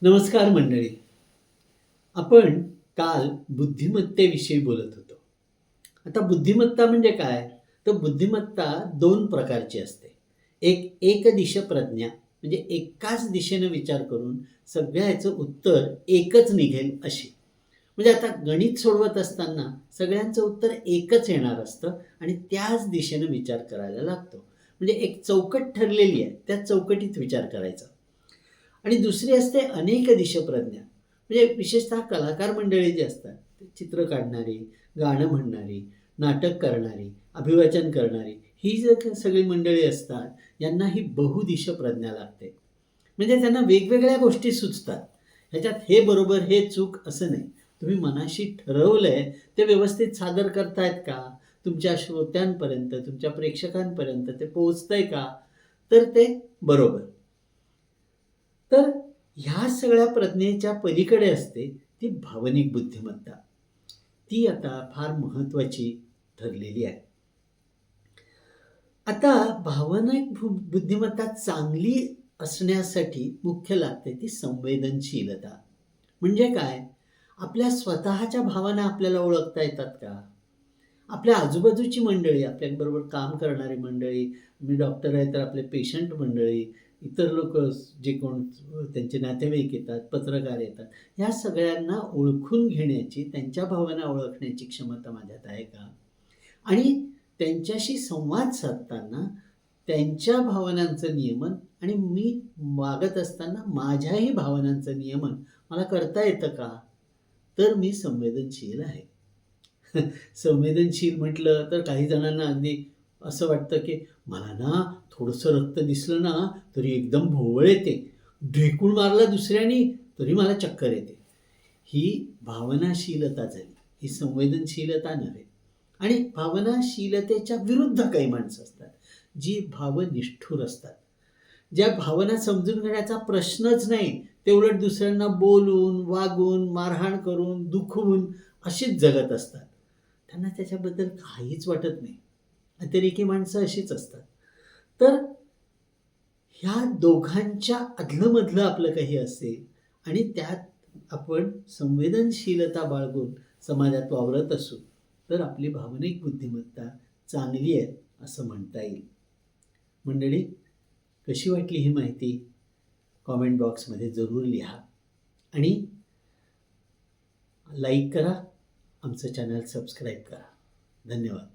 नमस्कार मंडळी. आपण काल बुद्धिमत्तेविषयी बोलत होतो. आता बुद्धिमत्ता म्हणजे काय? तर बुद्धिमत्ता 2 प्रकारची असते. एक एकदिश प्रज्ञा म्हणजे एकाच दिशेनं विचार करून सगळ्या ह्याचं उत्तर एकच निघेल अशी. म्हणजे आता गणित सोडवत असताना सगळ्यांचं उत्तर एकच येणार असतं आणि त्याच दिशेनं विचार करायला लागतो. म्हणजे एक चौकट ठरलेली आहे, त्या चौकटीत विचार करायचा. आणि दुसरी असते अनेक दिश प्रज्ञा. म्हणजे विशेषतः कलाकार मंडळी जी असतात, ते चित्र काढणारी, गाणं म्हणणारी, नाटक करणारी, अभिवाचन करणारी, ही सगळी मंडळी असतात, यांना ही बहुदिश प्रज्ञा लागते. म्हणजे त्यांना वेगवेगळ्या गोष्टी सुचतात. ह्याच्यात हे बरोबर, हे चूक असं नाही. तुम्ही मनाशी ठरवलंय ते व्यवस्थित सादर करतायत का? तुमच्या श्रोत्यांपर्यंत, तुमच्या प्रेक्षकांपर्यंत ते पोहोचतंय का? तर ते बरोबर. तर ह्या सगळ्या प्रज्ञेच्या पलीकडे असते ती भावनिक बुद्धिमत्ता. ती आता फार महत्त्वाची ठरलेली आहे. आता भावनिक बुद्धिमत्ता चांगली असण्यासाठी मुख्य लागते ती संवेदनशीलता. म्हणजे काय? आपल्या स्वतःच्या भावना आपल्याला ओळखता येतात का? आपल्या आजूबाजूची मंडळी, आपल्याबरोबर काम करणारी मंडळी, मी डॉक्टर आहे तर आपले पेशंट मंडळी, इतर लोकं जे कोण त्यांचे नातेवाईक येतात, पत्रकार येतात, ह्या सगळ्यांना ओळखून घेण्याची, त्यांच्या भावना ओळखण्याची क्षमता माझ्यात आहे का? आणि त्यांच्याशी संवाद साधताना त्यांच्या भावनांचं नियमन आणि मी वागत असताना माझ्याही भावनांचं नियमन मला करता येतं का? तर मी संवेदनशील आहे. संवेदनशील म्हटलं तर काही जणांना अगदी असं वाटतं, की मला ना थोडंसं रक्त दिसलं ना तरी एकदम भोवळ येते. ढेकूळ मारला दुसऱ्यानी तरी मला चक्कर येते. ही भावनाशीलता झाली. ही संवेदनशीलता नव्हे. आणि भावनाशीलतेच्या विरुद्ध काही माणसं असतात, जी भावनिष्ठुर असतात. ज्या भावना समजून घेण्याचा प्रश्नच नाही, ते उलट दुसऱ्यांना बोलून, वागून, मारहाण करून, दुखवून अशीच जगत असतात. त्यांना त्याच्याबद्दल काहीच वाटत नाही. अतिरेकी माणसं अशीच असतात. तर ह्या दोघांच्या अधलं-मधलं आपलं काही असेल आणि त्यात आपण संवेदनशीलता बाळगून समाजात वावरत असू, तर आपली भावनिक बुद्धिमत्ता चांगली आहे असं म्हणता येईल. मंडळी, कशी वाटली ही माहिती? कॉमेंट बॉक्समध्ये जरूर लिहा आणि लाईक करा, आमचं चॅनल सबस्क्राईब करा. धन्यवाद.